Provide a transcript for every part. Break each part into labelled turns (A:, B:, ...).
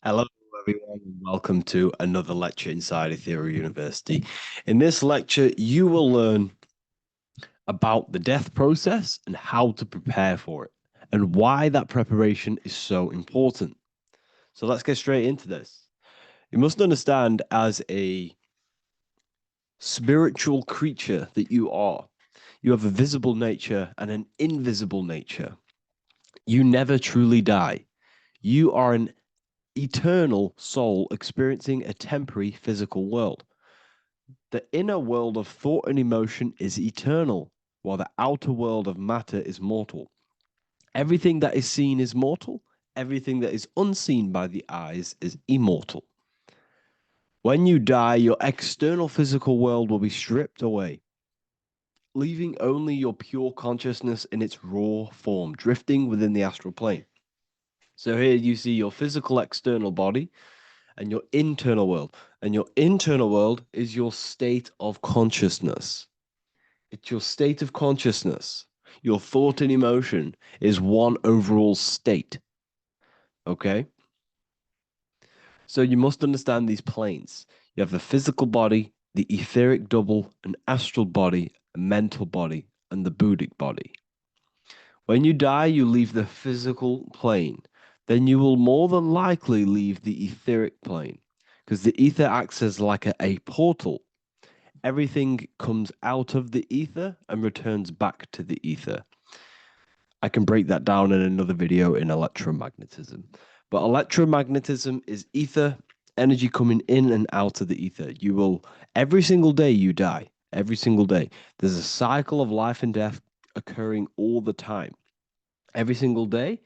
A: Hello, everyone, and welcome to another lecture inside Ethereal University. In this lecture, you will learn about the death process and how to prepare for it, and why that preparation is so important. So let's get straight into this. You must understand, as a spiritual creature that you have a visible nature and an invisible nature. You never truly die. You are an eternal soul experiencing a temporary physical world. The inner world of thought and emotion is eternal, while the outer world of matter is mortal. Everything that is seen is mortal, everything that is unseen by the eyes is immortal. When you die, your external physical world will be stripped away, leaving only your pure consciousness in its raw form, drifting within the astral plane. So here you see your physical external body and your internal world. And your internal world is your state of consciousness. It's your state of consciousness. Your thought and emotion is one overall state. Okay? So you must understand these planes. You have the physical body, the etheric double, an astral body, a mental body, and the Buddhic body. When you die, you leave the physical plane. Then you will more than likely leave the etheric plane because the ether acts as like a portal. Everything comes out of the ether and returns back to the ether. I can break that down in another video in electromagnetism. But electromagnetism is ether, energy coming in and out of the ether. You will, every single day you die, every single day. There's a cycle of life and death occurring all the time. Every single day,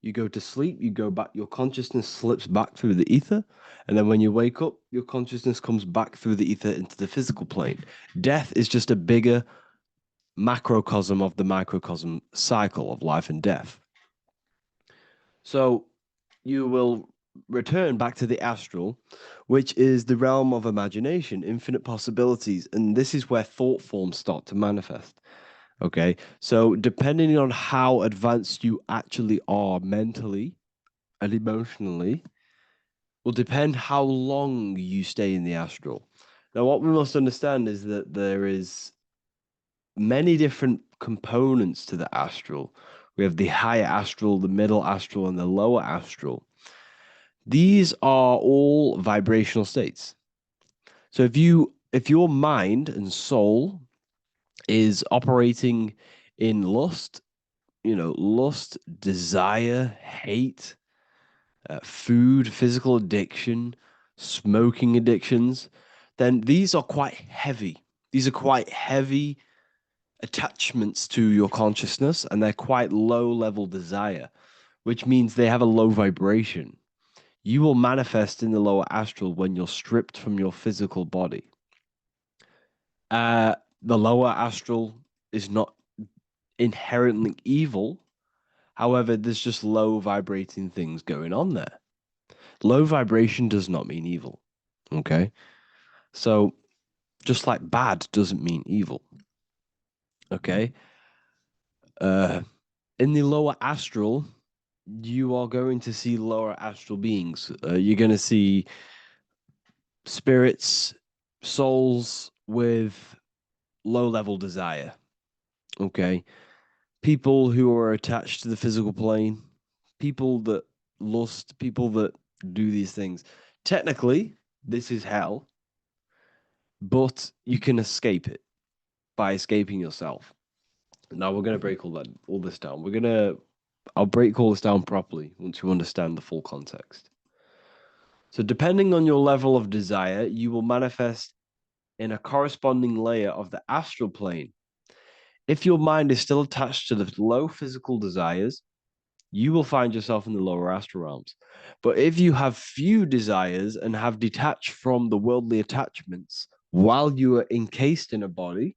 A: you go to sleep, you go back, your consciousness slips back through the ether. And then when you wake up, your consciousness comes back through the ether into the physical plane. Death is just a bigger macrocosm of the microcosm cycle of life and death. So you will return back to the astral, which is the realm of imagination, infinite possibilities. And this is where thought forms start to manifest. Okay. So depending on how advanced you actually are mentally and emotionally, will depend how long you stay in the astral. Now, what we must understand is that there is many different components to the astral. We have the higher astral, the middle astral, and the lower astral. These are all vibrational states. So if your mind and soul is operating in lust, lust, desire, hate, food, physical addiction, smoking addictions, then these are quite heavy. These are quite heavy attachments to your consciousness, and they're quite low level desire, which means they have a low vibration. You will manifest in the lower astral when you're stripped from your physical body. The lower astral is not inherently evil. However, there's just low vibrating things going on there. Low vibration does not mean evil. Okay. So just like bad doesn't mean evil. Okay. Uh, in the lower astral, you are going to see lower astral beings. You're going to see spirits, souls with low level desire. Okay. People who are attached to the physical plane, people that lust, people that do these things. Technically, this is hell, but you can escape it by escaping yourself. Now we're gonna break all this down. I'll break all this down properly once you understand the full context. So depending on your level of desire, you will manifest in a corresponding layer of the astral plane. If your mind is still attached to the low physical desires, you will find yourself in the lower astral realms. But if you have few desires and have detached from the worldly attachments while you are encased in a body,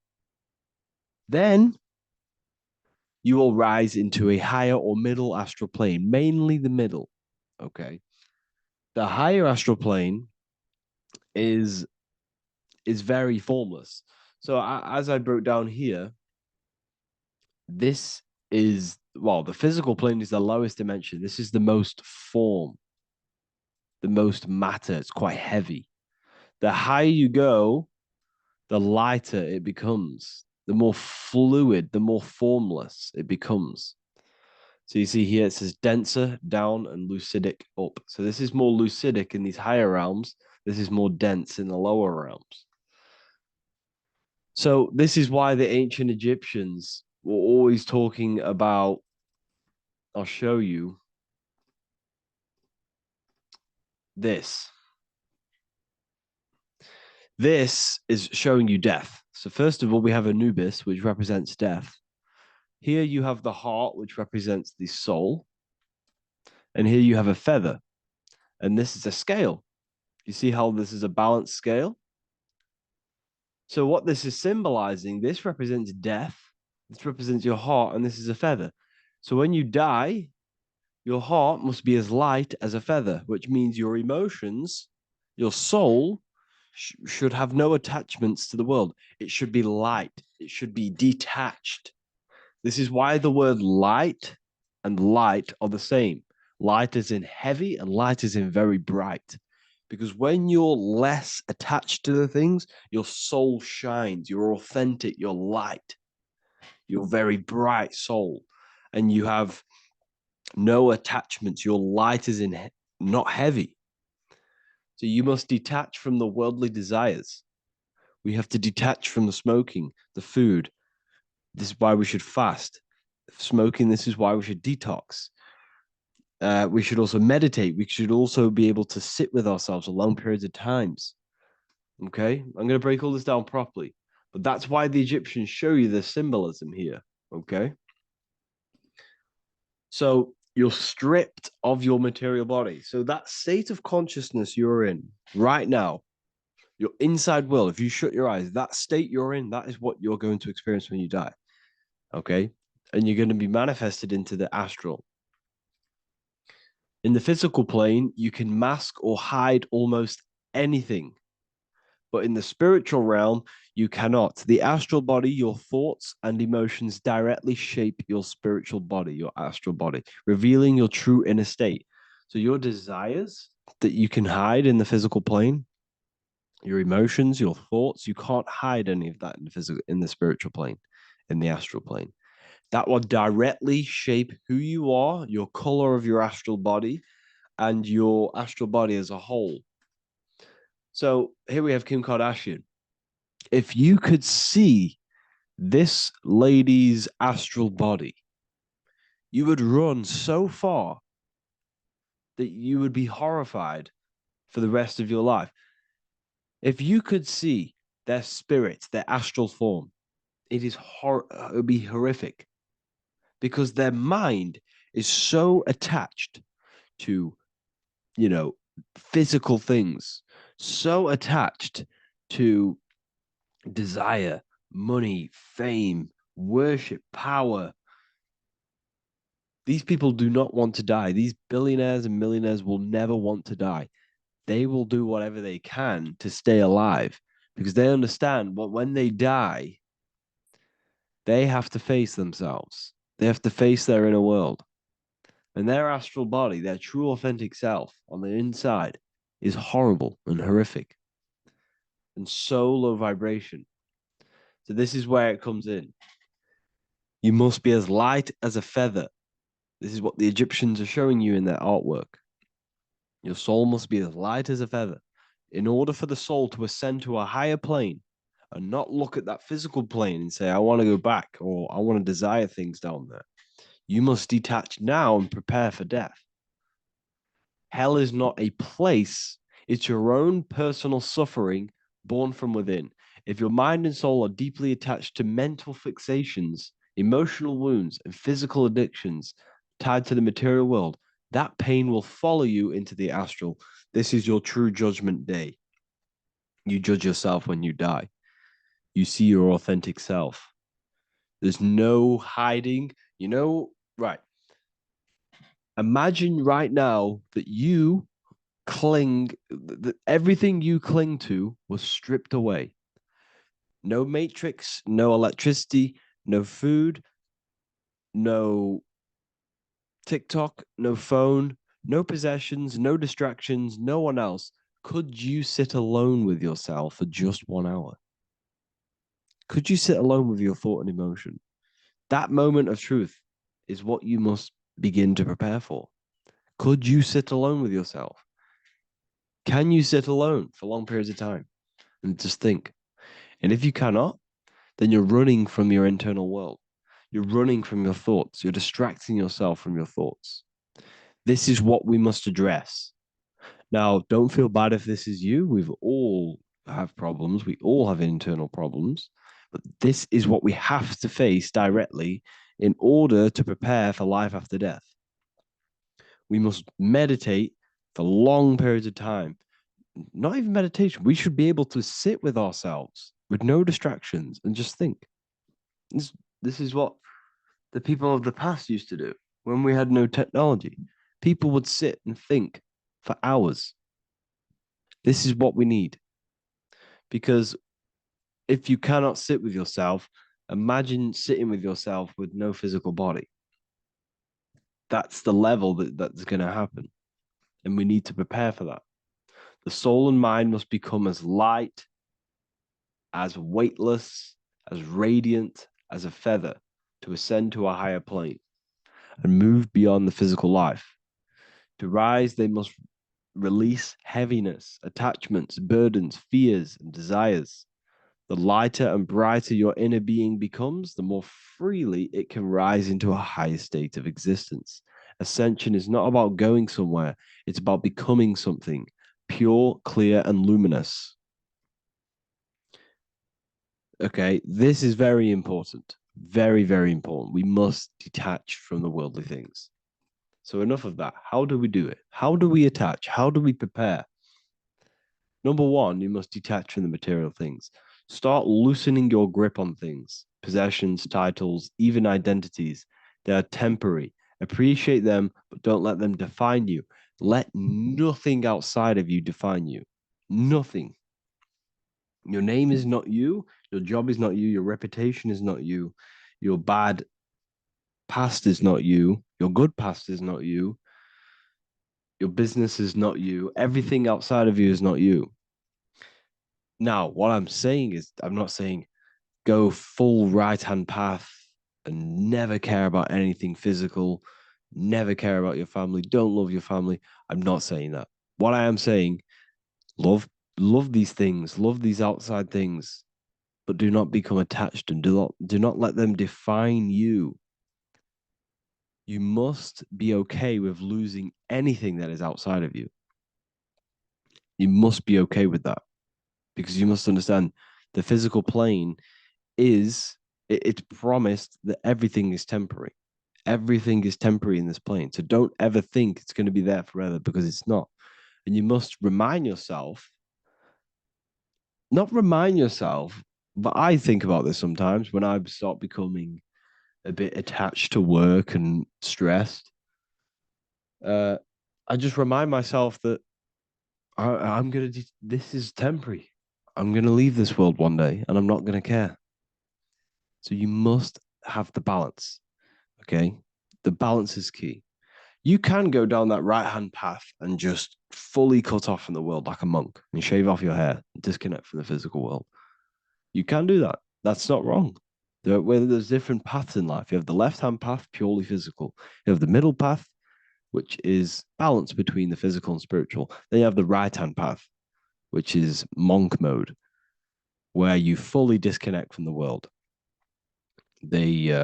A: then you will rise into a higher or middle astral plane, mainly the middle. Okay. The higher astral plane is is very formless. So as I broke down here, this is, well, the physical plane is the lowest dimension. This is the most form. the most matter. It's quite heavy. The higher you go, the lighter it becomes. The more fluid, the more formless it becomes. So you see here it says denser down and lucidic up. So this is more lucidic in these higher realms. This is more dense in the lower realms. So this is why the ancient Egyptians were always talking about, I'll show you this. This is showing you death. So first of all, we have Anubis, which represents death. Here you have the heart, which represents the soul. And here you have a feather. And this is a scale. You see how this is a balanced scale? So what this is symbolizing, this represents death. This represents your heart, and this is a feather. So when you die, your heart must be as light as a feather, which means your emotions, your soul, should have no attachments to the world. It should be light. It should be detached. This is why the word light and light are the same. Light is in heavy and light is in very bright. Because when you're less attached to the things, your soul shines. You're authentic. You're light. You're very bright soul. And you have no attachments. Your light is in not heavy. So you must detach from the worldly desires. We have to detach from the smoking, the food. This is why we should fast. Smoking, this is why we should detox. We should also meditate. We should also be able to sit with ourselves for long periods of times. Okay, I'm going to break all this down properly. But that's why the Egyptians show you the symbolism here. Okay. So you're stripped of your material body. So that state of consciousness you're in right now, your inside world, if you shut your eyes, that state you're in, that is what you're going to experience when you die. Okay. And you're going to be manifested into the astral. In the physical plane, you can mask or hide almost anything. But in the spiritual realm, you cannot. The astral body, your thoughts and emotions directly shape your spiritual body, your astral body, revealing your true inner state. So your desires that you can hide in the physical plane, your emotions, your thoughts, you can't hide any of that in the physical, in the spiritual plane, in the astral plane. That will directly shape who you are, your color of your astral body, and your astral body as a whole. So here we have Kim Kardashian. If you could see this lady's astral body, you would run so far that you would be horrified for the rest of your life. If you could see their spirit, their astral form, it would be horrific because their mind is so attached to, you know, physical things, so attached to desire, money, fame, worship, power. These people do not want to die. These billionaires and millionaires will never want to die. They will do whatever they can to stay alive because they understand what when they die, they have to face themselves. They have to face their inner world. And their astral body, their true authentic self on the inside is horrible and horrific and so low vibration. So this is where it comes in. You must be as light as a feather. This is what the Egyptians are showing you in their artwork. Your soul must be as light as a feather. In order for the soul to ascend to a higher plane and not look at that physical plane and say, I want to go back or I want to desire things down there, you must detach now and prepare for death. Hell is not a place, it's your own personal suffering born from within. If your mind and soul are deeply attached to mental fixations, emotional wounds, and physical addictions tied to the material world, that pain will follow you into the astral. This is your true judgment day. You judge yourself when you die. You see your authentic self. There's no hiding. Right. Imagine right now that that everything you cling to was stripped away. No matrix, no electricity, no food, no TikTok, no phone, No possessions, no distractions, no one else. Could you sit alone with yourself for just 1 hour? Could you sit alone with your thought and emotion? That moment of truth is what you must begin to prepare for. Could you sit alone with yourself? Can you sit alone for long periods of time and just think? And if you cannot, then you're running from your internal world. You're running from your thoughts. You're distracting yourself from your thoughts. This is what we must address. Now, don't feel bad if this is you. We've all have problems. We all have internal problems. But this is what we have to face directly in order to prepare for life after death. We must meditate for long periods of time. Not even meditation. We should be able to sit with ourselves with no distractions and just think. This, this is what the people of the past used to do when we had no technology. People would sit and think for hours. This is what we need. Because if you cannot sit with yourself, imagine sitting with yourself with no physical body. That's the level that's going to happen. And we need to prepare for that. The soul and mind must become as light, as weightless, as radiant as a feather to ascend to a higher plane and move beyond the physical life. To rise, they must release heaviness, attachments, burdens, fears, and desires. The lighter and brighter your inner being becomes, the more freely it can rise into a higher state of existence. Ascension is not about going somewhere, it's about becoming something pure, clear, and luminous. Okay, this is very important. Very, very important. We must detach from the worldly things. So, enough of that. How do we do it? How do we attach? How do we prepare? Number one, you must detach from the material things. Start loosening your grip on things, possessions, titles, even identities. They are temporary. Appreciate them, but don't let them define you. Let nothing outside of you define you. Nothing. Your name is not you. Your job is not you. Your reputation is not you. Your bad past is not you. Your good past is not you. Your business is not you. Everything outside of you is not you. Now, what I'm saying is, I'm not saying go full right hand path and never care about anything physical, never care about your family, don't love your family. I'm not saying that. What I am saying, love these things, love these outside things, but do not become attached and do not let them define you. You must be okay with losing anything that is outside of you. You must be okay with that because you must understand the physical plane is it's promised that everything is temporary. Everything is temporary in this plane. So don't ever think it's going to be there forever because it's not. And you must remind yourself, not remind yourself, but I think about this sometimes when I start becoming a bit attached to work and stressed. Uh, I just remind myself that I'm going to, this is temporary. I'm going to leave this world one day and I'm not going to care. So you must have the balance. Okay. The balance is key. You can go down that right hand path and just fully cut off from the world like a monk and shave off your hair, disconnect from the physical world. You can do that. That's not wrong. There's different paths in life. You have the left hand path, purely physical. You have the middle path, which is balance between the physical and spiritual. Then you have the right hand path, which is monk mode, where you fully disconnect from the world. They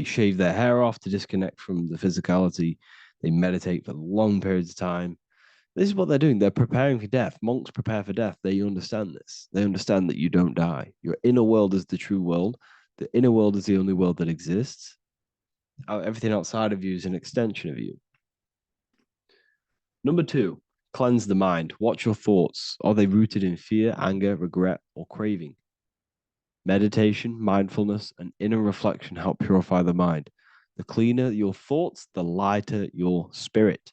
A: shave their hair off to disconnect from the physicality. They meditate for long periods of time. This is what they're doing. They're preparing for death. Monks prepare for death. They understand this. They understand that you don't die. Your inner world is the true world. The inner world is the only world that exists. Everything outside of you is an extension of you. Number two, cleanse the mind. Watch your thoughts. Are they rooted in fear, anger, regret, or craving? Meditation, mindfulness, and inner reflection help purify the mind. The cleaner your thoughts, the lighter your spirit.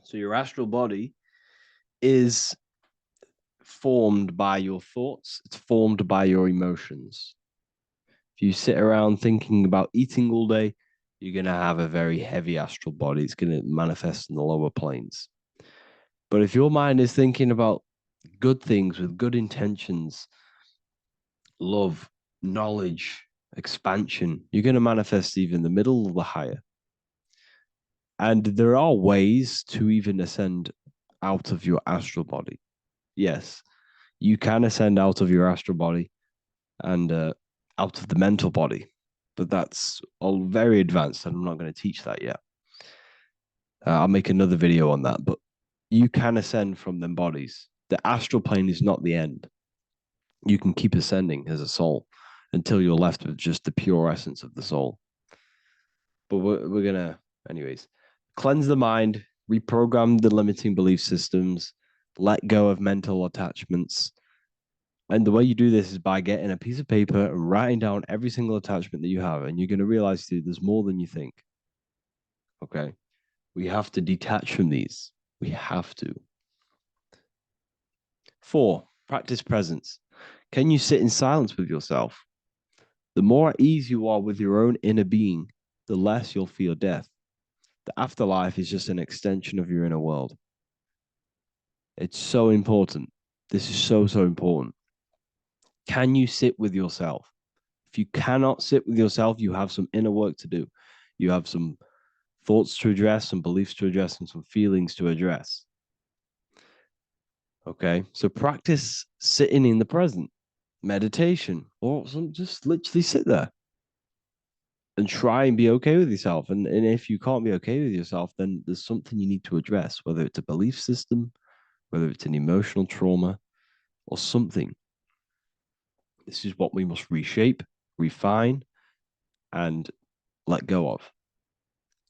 A: So your astral body is formed by your thoughts, it's formed by your emotions. If you sit around thinking about eating all day, you're going to have a very heavy astral body. It's going to manifest in the lower planes. But if your mind is thinking about good things with good intentions, love, knowledge, expansion, you're going to manifest even the middle or the higher. And there are ways to even ascend out of your astral body. Yes, you can ascend out of your astral body and out of the mental body, but that's all very advanced, and I'm not going to teach that yet. I'll make another video on that, but you can ascend from them bodies. The astral plane is not the end. You can keep ascending as a soul until you're left with just the pure essence of the soul. But we're going to, anyways, cleanse the mind, reprogram the limiting belief systems, let go of mental attachments. And the way you do this is by getting a piece of paper and writing down every single attachment that you have. And you're going to realize, dude, there's more than you think. Okay. We have to detach from these. We have to. 4, practice presence. Can you sit in silence with yourself? The more at ease you are with your own inner being, the less you'll feel death. The afterlife is just an extension of your inner world. It's so important. This is so, so important. Can you sit with yourself? If you cannot sit with yourself, you have some inner work to do. You have some thoughts to address, some beliefs to address, and some feelings to address. Okay, so practice sitting in the present, meditation, or just literally sit there and try and be okay with yourself. And if you can't be okay with yourself, then there's something you need to address, whether it's a belief system, whether it's an emotional trauma, or something. This is what we must reshape, refine, and let go of.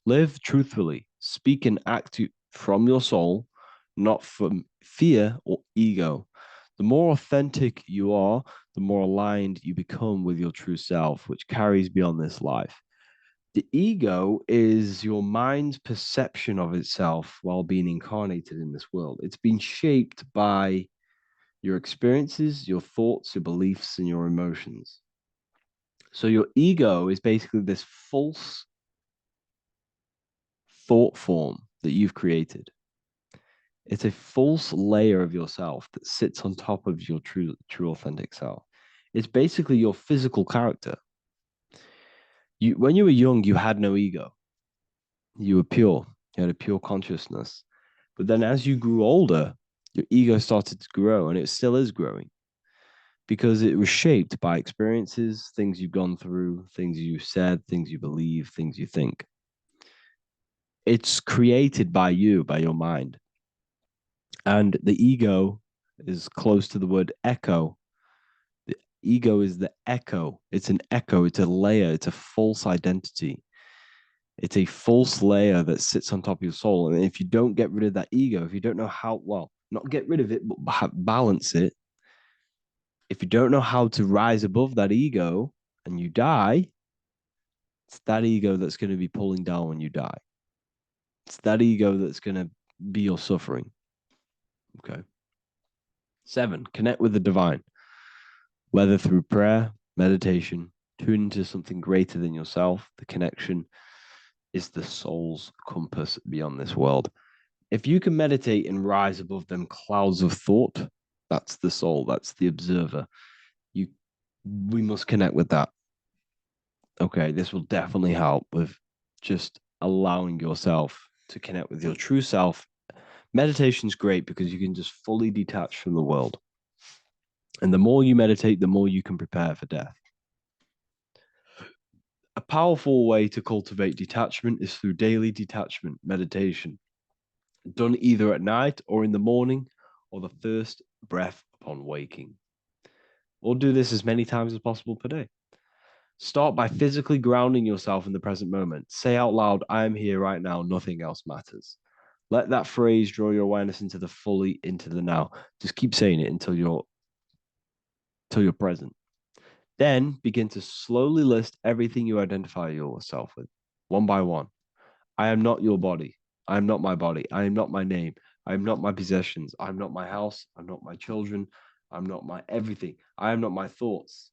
A: Live truthfully, speak and act from your soul, not from fear or ego. The more authentic you are, the more aligned you become with your true self, which carries beyond this life. The ego is your mind's perception of itself while being incarnated in this world. It's been shaped by your experiences, your thoughts, your beliefs, and your emotions. So your ego is basically this false thought form that you've created. It's a false layer of yourself that sits on top of your true authentic self. It's basically your physical character. When you were young, you had no ego. You were pure. You had a pure consciousness. But then as you grew older, your ego started to grow, and it still is growing because it was shaped by experiences, things you've gone through, things you said, things you believe, things you think. It's created by you, by your mind. And the ego is close to the word echo. The ego is the echo. It's an echo. It's a layer. It's a false identity. It's a false layer that sits on top of your soul. And if you don't get rid of that ego, if you don't know how, well, not get rid of it, but balance it, if you don't know how to rise above that ego and you die, it's that ego that's going to be pulling down when you die. It's that ego that's going to be your suffering. Okay. 7, connect with the divine, whether through prayer, meditation, tune into something greater than yourself. The connection is the soul's compass beyond this world. If you can meditate and rise above them clouds of thought, that's the soul, that's the observer. We must connect with that. Okay, this will definitely help with just allowing yourself to connect with your true self. Meditation's great because you can just fully detach from the world. And the more you meditate, the more you can prepare for death. A powerful way to cultivate detachment is through daily detachment meditation, done either at night or in the morning or the first breath upon waking. Or do this as many times as possible per day. Start by physically grounding yourself in the present moment. Say out loud, I am here right now, nothing else matters. Let that phrase draw your awareness into the now. Just keep saying it until you're present. Then begin to slowly list everything you identify yourself with, one by one. I am not your body. I am not my body. I am not my name. I am not my possessions. I am not my house. I'm not my children. I'm not my everything. I am not my thoughts.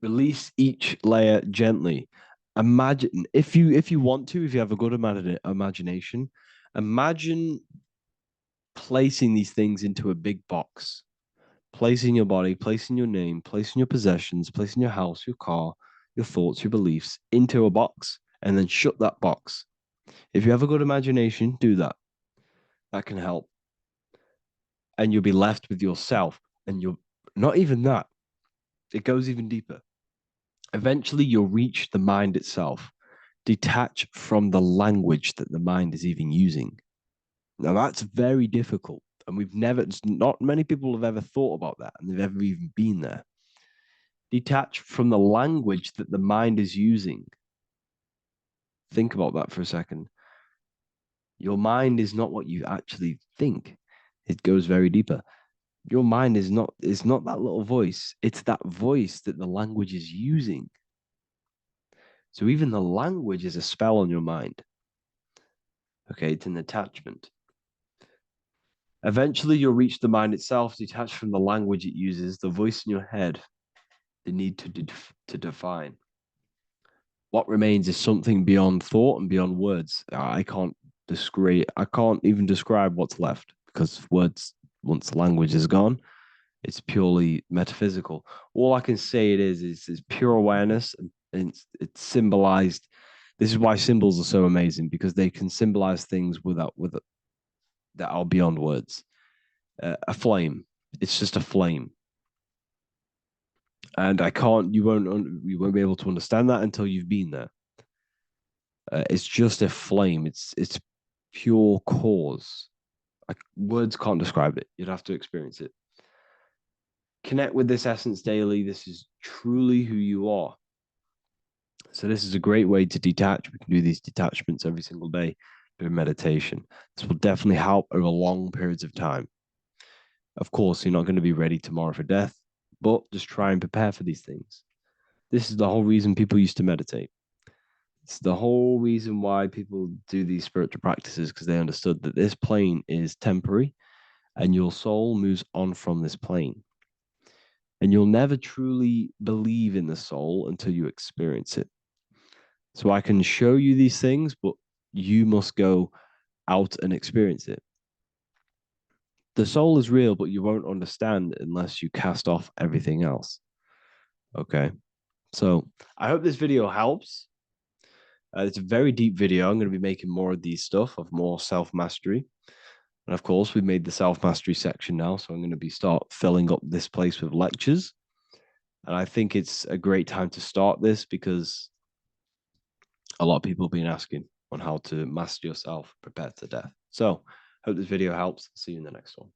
A: Release each layer gently. Imagine if you want to, if you have a good imagination, imagine placing these things into a big box, placing your body, placing your name, placing your possessions, placing your house, your car, your thoughts, your beliefs into a box, and then shut that box. If you have a good imagination, do that. That can help. And you'll be left with yourself. And you're not even that. It goes even deeper. Eventually, you'll reach the mind itself, detach from the language that the mind is even using. Now, that's very difficult. And not many people have ever thought about that and they've ever even been there. Detach from the language that the mind is using. Think about that for a second. Your mind is not what you actually think. It goes very deeper. Your mind is not that little voice. It's that voice that the language is using. So even the language is a spell on your mind. Okay, it's an attachment. Eventually, you'll reach the mind itself, detached from the language it uses, the voice in your head, the need to define. What remains is something beyond thought and beyond words. I can't describe. I can't even describe what's left because words, once the language is gone, it's purely metaphysical. All I can say it is pure awareness, and it's symbolized. This is why symbols are so amazing because they can symbolize things with that are beyond words. A flame, it's just a flame, and I can't. You won't be able to understand that until you've been there. It's just a flame. It's pure cause. Words can't describe it. You'd have to experience it. Connect with this essence daily. This is truly who you are. So this is a great way to detach. We can do these detachments every single day during meditation. This will definitely help over long periods of time. Of course, you're not going to be ready tomorrow for death, but just try and prepare for these things. This is the whole reason people used to meditate. It's the whole reason why people do these spiritual practices because they understood that this plane is temporary and your soul moves on from this plane. And you'll never truly believe in the soul until you experience it. So I can show you these things, but you must go out and experience it. The soul is real, but you won't understand unless you cast off everything else. Okay. So I hope this video helps. It's a very deep video. I'm going to be making more of these stuff of more self mastery. And of course, we've made the self mastery section now. So I'm going to be start filling up this place with lectures. And I think it's a great time to start this because a lot of people have been asking on how to master yourself, prepare to death. So hope this video helps. See you in the next one.